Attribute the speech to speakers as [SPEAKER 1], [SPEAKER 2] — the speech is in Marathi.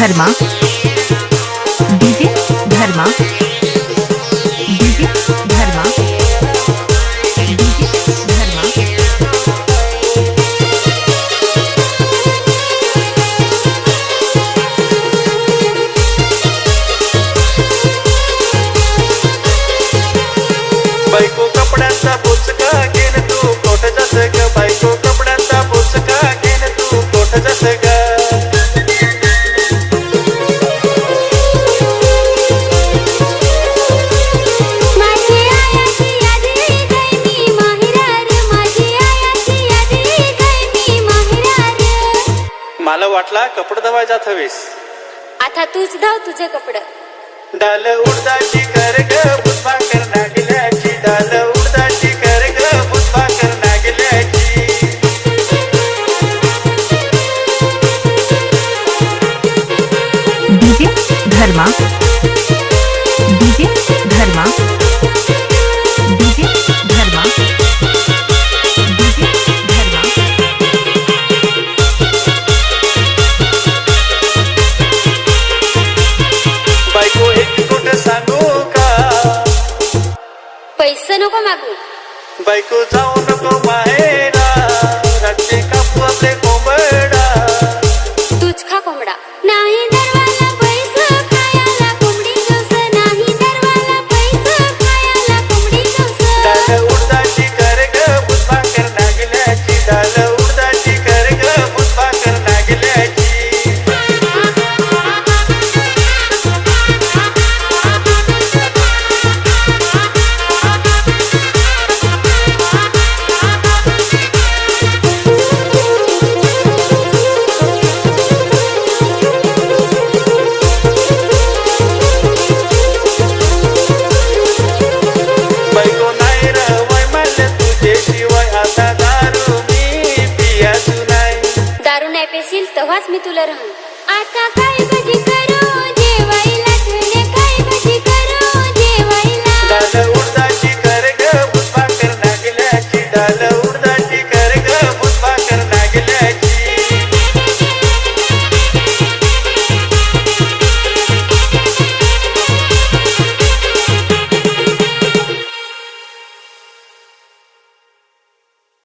[SPEAKER 1] धर्मा डीजे धर्मा डीजे धर्मा डीजे धर्मा
[SPEAKER 2] बायको कपड्यांचा बुचका घेन तू कोठ जास ग बायको कपड्यांचा बुचका घेन तू कोठ जास ग
[SPEAKER 3] माझी आयाची यादी गैनी माहिरार माझी आयाची यादी गैनी माहिरार
[SPEAKER 2] मला वाटला कपडे धवाय जात हवीस
[SPEAKER 3] आता तूच धाव तुझे कपडे
[SPEAKER 2] डाल उडदाची कर ग बुधभाकर नागल्याची डाल उडदाची कर ग बुधभाकर नागल्याची
[SPEAKER 1] डीजे धर्मा डीजे धर्मा डीजे धर्मा डीजे धर्मा
[SPEAKER 2] बायको एक गोट सांगू का
[SPEAKER 3] पैसे नको मागू
[SPEAKER 2] बायको जाऊ नको माहेरा रात्री कापू आपले कोंबडा
[SPEAKER 3] तूच खा कोंबडा नाही दरवाला पैसे खायला कोंबडी गवस नाही दरवाला पैसे खायला कोंबडी गवस
[SPEAKER 2] डाल उडदाची कर ग बुधभाकर नागल्याची डाल उडदाची कर ग बुधभाकर नागल्याची बायको नाही रवय मला तुझ्याशिवाय आता दारू मी पियाचू नाही
[SPEAKER 3] दारू नाही पेशील तेव्हाच मी तुला राहू आता काय कधी करू